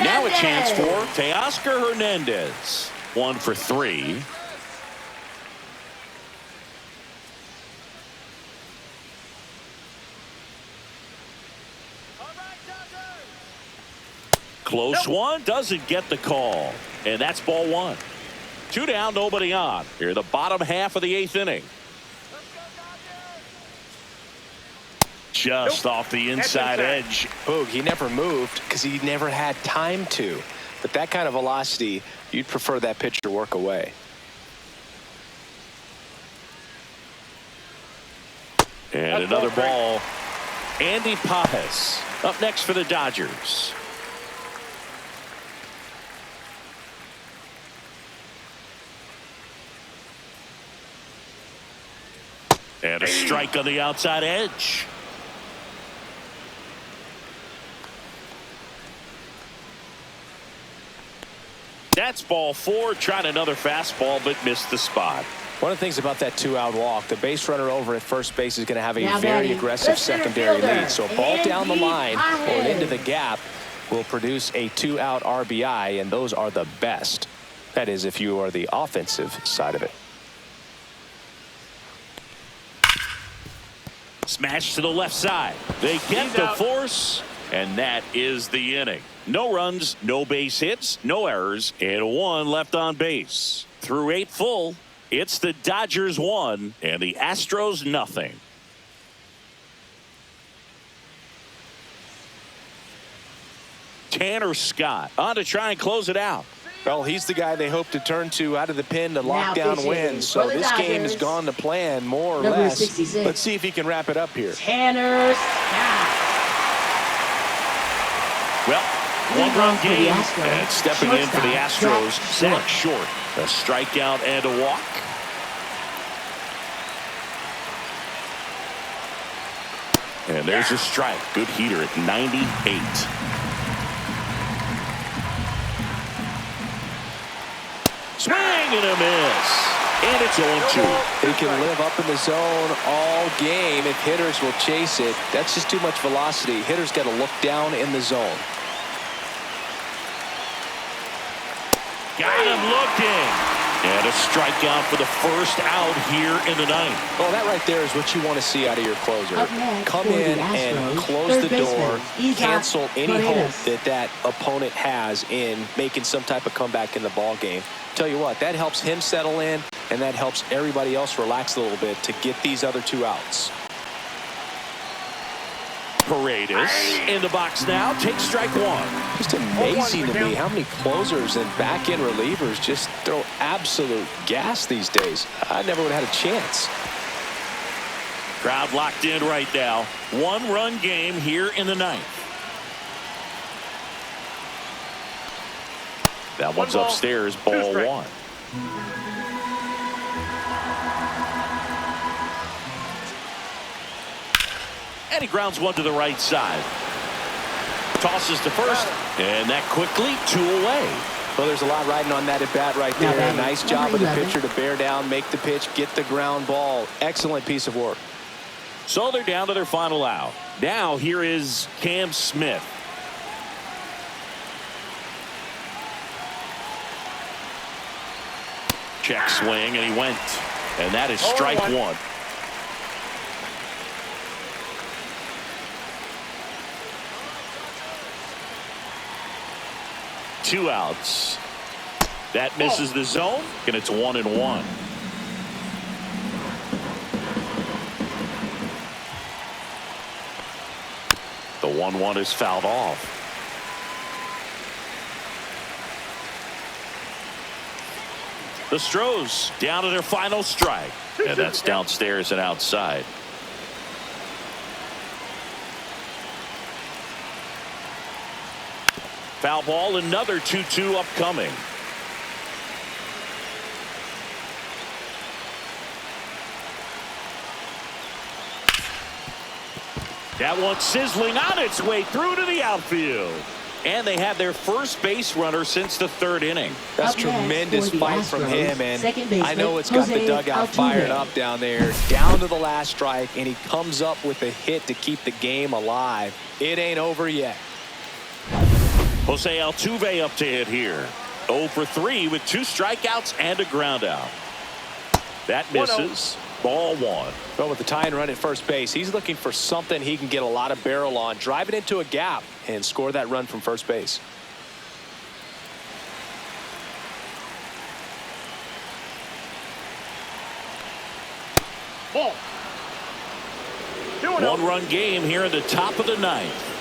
Now a chance for Teoscar Hernandez. 1 for 3. Close one, doesn't get the call. And that's ball 1. 2 down, nobody on. Here, the bottom half of the 8th inning. Just off the inside edge. Boog, he never moved because he never had time to. But that kind of velocity, you'd prefer that pitcher work away. And another ball. Andy Pajes up next for the Dodgers. And a strike on the outside edge. That's ball 4. Tried another fastball but missed the spot. One of the things about that 2-out walk, the base runner over at first base is going to have a Now very batting, aggressive the center secondary fielder, lead. So a ball and down the deep line or ahead. into the gap will produce a 2-out RBI, and those are the best. That is, if you are the offensive side of it. Smash to the left side. They get the force, and that is the inning. No runs, no base hits, no errors, and 1 left on base. Through 8 full, it's the Dodgers 1 and the Astros nothing. Tanner Scott on to try and close it out. Well, he's the guy they hope to turn to out of the pen to lock Now down wins. So this game has gone to plan, more or Number less. 66. Let's see if he can wrap it up here. Tanner Scott. Well, Lead 1-run off for the game, Astros. and stepping in for the Shortstop, Astros, Zach Zach Short. A strikeout and a walk. And there's a strike. Good heater at 98. Swing and a miss. And it's 0-2. He can live up in the zone all game if hitters will chase it. That's just too much velocity. Hitters got to look down in the zone. Got him looking. And a strikeout for the first out here in the ninth. Well, that right there is what you want to see out of your closer. Up next Come for the in and Astros, close third the door, baseman, cancel any hope Paredes. that opponent has in making some type of comeback in the ball game. Tell you what, that helps him settle in, and that helps everybody else relax a little bit to get these other 2 outs. Paredes in the box now. Takes strike 1. Just amazing to me how many closers and back-end relievers just throw absolute gas these days. I never would have had a chance. Crowd locked in right now. 1-run game here in the ninth. That one's upstairs, ball 1. And he grounds 1 to the right side. Tosses to first, and that quickly 2 away. Well, there's a lot riding on that at bat right Now there. batting, Nice job of the number 11. pitcher to bear down, make the pitch, get the ground ball. Excellent piece of work. So they're down to their final out. Now here is Cam Smith. Check swing, and he went. And that is strike 1. Two outs. That misses the zone, and it's 1-1. The 1-1 is fouled off. The Astros down to their final strike. And that's downstairs and outside. Foul ball, another 2-2 upcoming. That one sizzling on its way through to the outfield. And they have their first base runner since the 3rd inning. That's Up next tremendous for the fight from Astros, him, and second baseman, I know it's got the Jose dugout Altuve. fired up down there. Down to the last strike, and he comes up with a hit to keep the game alive. It ain't over yet. Jose Altuve up to hit here. 0 for 3 with 2 strikeouts and a ground out. That misses. Ball 1. Well, with the tying run at first base, he's looking for something he can get a lot of barrel on. Drive it into a gap and score that run from first base. Ball. 2-0. 1-run game here in the top of the 9th.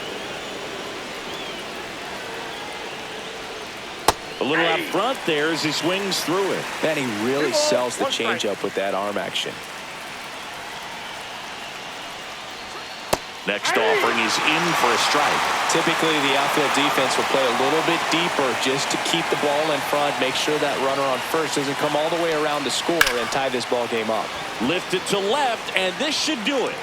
A little out front there as he swings through it. And he really sells the changeup with that arm action. Next offering, he's in for a strike. Typically, the outfield defense will play a little bit deeper just to keep the ball in front, make sure that runner on first doesn't come all the way around to score and tie this ball game up. Lifted to left, and this should do it.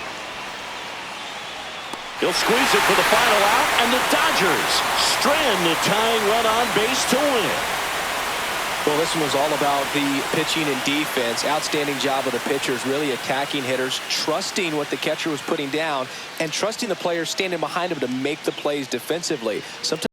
He'll squeeze it for the final out, and the Dodgers strand the tying run on base to win it. Well, this one was all about the pitching and defense. Outstanding job of the pitchers, really attacking hitters, trusting what the catcher was putting down, and trusting the players standing behind him to make the plays defensively. Sometimes